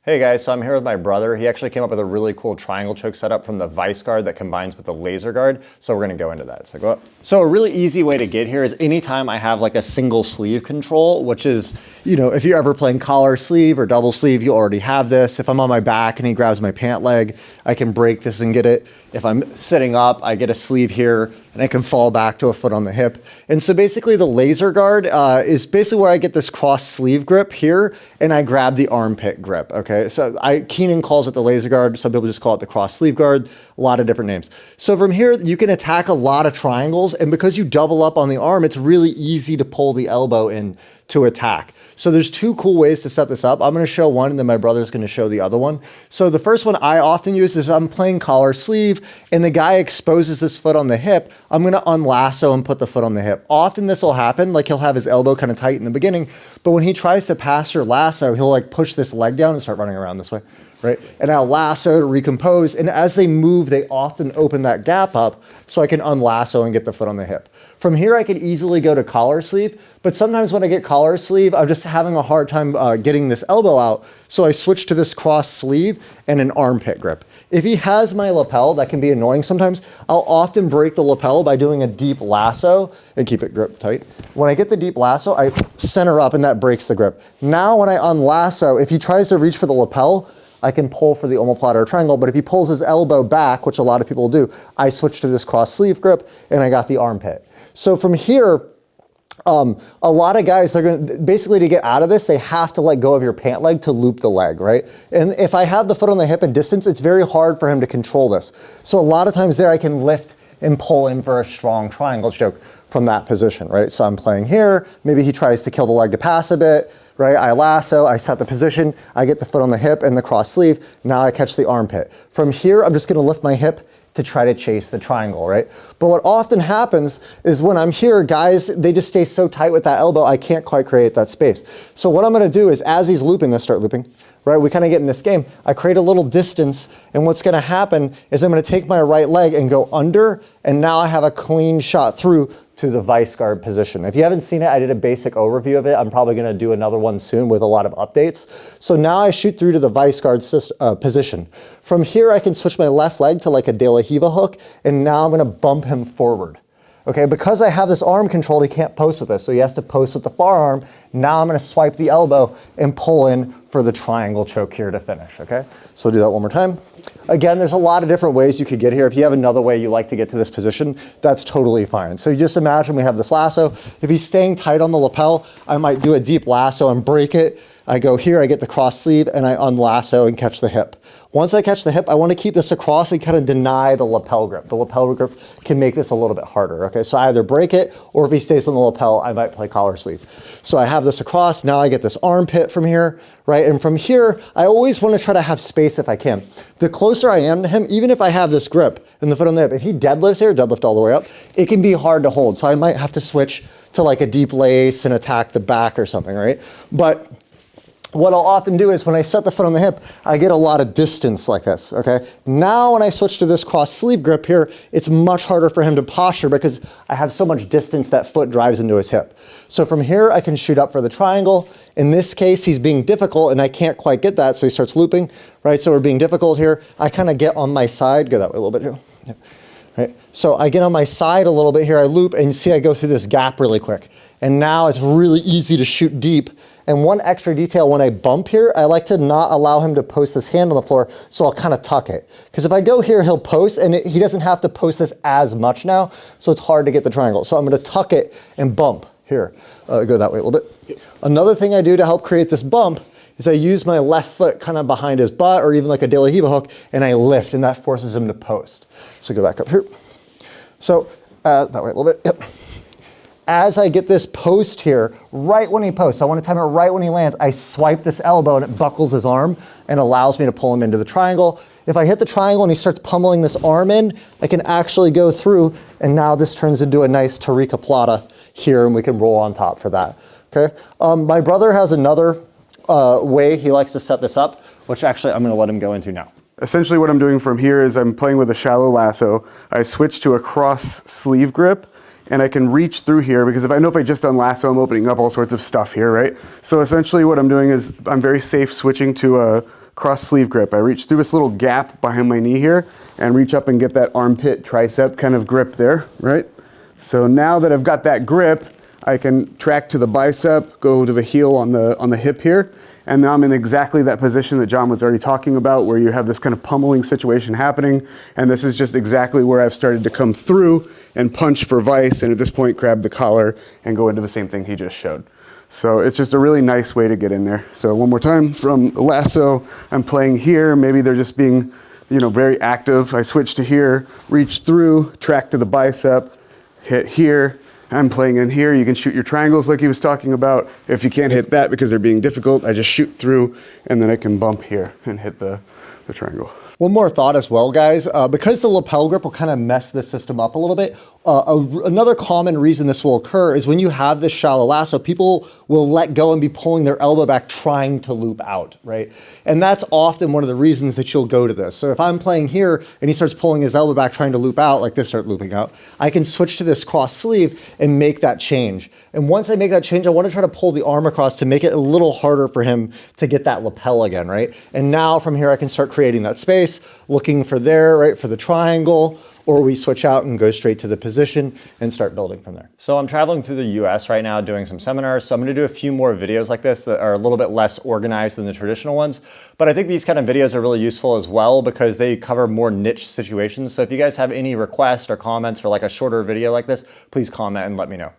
Hey guys, so I'm here with my brother. He actually came up with a really cool triangle choke setup from the Vice Guard that combines with the Lazer Guard. So we're gonna go into that, so go up. So a really easy way to get here is anytime I have like a single sleeve control, which is, you know, if you're ever playing collar sleeve or double sleeve, you already have this. If I'm on my back and he grabs my pant leg, I can break this and get it. If I'm sitting up, I get a sleeve here and I can fall back to a foot on the hip. And so basically the Lazer Guard is basically where I get this cross sleeve grip here and I grab the armpit grip, okay? So Keenan calls it the Lazer Guard. Some people just call it the cross sleeve guard, a lot of different names. So from here, you can attack a lot of triangles, and because you double up on the arm, it's really easy to pull the elbow in to attack. So there's two cool ways to set this up. I'm gonna show one and then my brother's gonna show the other one. So the first one I often use is I'm playing collar sleeve and the guy exposes this foot on the hip. I'm gonna unlasso and put the foot on the hip. Often this will happen, like he'll have his elbow kind of tight in the beginning, but when he tries to pass or lasso, he'll like push this leg down and start running around this way, right? And I'll lasso to recompose. And as they move, they often open that gap up so I can unlasso and get the foot on the hip. From here, I could easily go to collar sleeve, but sometimes when I get collar sleeve, I'm just having a hard time getting this elbow out. So I switch to this cross sleeve and an armpit grip. If he has my lapel, that can be annoying sometimes. I'll often break the lapel by doing a deep lasso and keep it grip tight. When I get the deep lasso, I center up and that breaks the grip. Now when I unlasso, if he tries to reach for the lapel, I can pull for the omoplata or triangle, but if he pulls his elbow back, which a lot of people do, I switch to this cross sleeve grip and I got the armpit. So from here, a lot of guys, they're gonna, basically to get out of this, they have to let go of your pant leg to loop the leg, right? And if I have the foot on the hip and distance, it's very hard for him to control this. So a lot of times there I can lift and pull in for a strong triangle choke from that position, right? So I'm playing here, maybe he tries to kill the leg to pass a bit, right? I lasso, I set the position, I get the foot on the hip and the cross sleeve, now I catch the armpit. From here, I'm just gonna lift my hip to try to chase the triangle, right? But what often happens is when I'm here, guys, they just stay so tight with that elbow, I can't quite create that space. So what I'm gonna do is as he's looping this, start looping, right? We kind of get in this game, I create a little distance, and what's gonna happen is I'm gonna take my right leg and go under, and now I have a clean shot through to the Vice Guard position. If you haven't seen it, I did a basic overview of it. I'm probably gonna do another one soon with a lot of updates. So now I shoot through to the Vice Guard position. From here, I can switch my left leg to like a De La Hiva hook, and now I'm gonna bump him forward. Okay, because I have this arm controlled, he can't post with this, so he has to post with the forearm. Now I'm gonna swipe the elbow and pull in for the triangle choke here to finish, okay? So we'll do that one more time. Again, there's a lot of different ways you could get here. If you have another way you like to get to this position, that's totally fine. So you just imagine we have this lasso. If he's staying tight on the lapel, I might do a deep lasso and break it. I go here, I get the cross sleeve, and I unlasso and catch the hip. Once I catch the hip, I want to keep this across and kind of deny the lapel grip. The lapel grip can make this a little bit harder, okay? So I either break it, or if he stays on the lapel, I might play collar sleeve. So I have this across, now I get this armpit from here, right? And from here, I always want to try to have space if I can. The closer I am to him, even if I have this grip and the foot on the hip, if he deadlifts here, deadlift all the way up, it can be hard to hold. So I might have to switch to like a deep lace and attack the back or something, right? But what I'll often do is when I set the foot on the hip, I get a lot of distance like this, okay? Now when I switch to this cross sleeve grip here, it's much harder for him to posture because I have so much distance that foot drives into his hip. So from here, I can shoot up for the triangle. In this case, he's being difficult and I can't quite get that, so he starts looping, right? So we're being difficult here. I kind of get on my side, go that way a little bit here. Yeah. Right. So I get on my side a little bit here, I loop, and you see I go through this gap really quick. And now it's really easy to shoot deep. And one extra detail, when I bump here, I like to not allow him to post his hand on the floor, so I'll kind of tuck it. Because if I go here, he'll post, and he doesn't have to post this as much now, so it's hard to get the triangle. So I'm gonna tuck it and bump here. Go that way a little bit. Another thing I do to help create this bump is I use my left foot kind of behind his butt, or even like a De La Hiva hook, and I lift, and that forces him to post. So go back up here. So that way a little bit, yep. As I get this post here, right when he posts, I want to time it right when he lands, I swipe this elbow and it buckles his arm and allows me to pull him into the triangle. If I hit the triangle and he starts pummeling this arm in, I can actually go through, and now this turns into a nice Tariqa plata here, and we can roll on top for that, okay? My brother has another way he likes to set this up, which actually I'm gonna let him go into now. Essentially what I'm doing from here is I'm playing with a shallow lasso. I switch to a cross sleeve grip, and I can reach through here because if I just unlasso, I'm opening up all sorts of stuff here, right? So essentially what I'm doing is I'm very safe switching to a cross sleeve grip. I reach through this little gap behind my knee here and reach up and get that armpit tricep kind of grip there, right? So now that I've got that grip, I can track to the bicep, go to the heel on the hip here, and now I'm in exactly that position that John was already talking about, where you have this kind of pummeling situation happening, and this is just exactly where I've started to come through and punch for vice, and at this point grab the collar and go into the same thing he just showed. So it's just a really nice way to get in there. So one more time, from the lasso, I'm playing here, maybe they're just being, you know, very active. I switch to here, reach through, track to the bicep, hit here. I'm playing in here. You can shoot your triangles like he was talking about. If you can't hit that because they're being difficult, I just shoot through and then I can bump here and hit the triangle. One more thought as well, guys. Because the lapel grip will kind of mess the system up a little bit, another common reason this will occur is when you have this shallow lasso, people will let go and be pulling their elbow back trying to loop out, right? And that's often one of the reasons that you'll go to this. So if I'm playing here and he starts pulling his elbow back trying to loop out, like this, start looping out, I can switch to this cross sleeve and make that change. And once I make that change, I want to try to pull the arm across to make it a little harder for him to get that lapel again, right? And now from here, I can start creating that space, looking for there, right, for the triangle, or we switch out and go straight to the position and start building from there. So I'm traveling through the US right now doing some seminars, so I'm gonna do a few more videos like this that are a little bit less organized than the traditional ones, but I think these kind of videos are really useful as well because they cover more niche situations. So if you guys have any requests or comments for like a shorter video like this, please comment and let me know.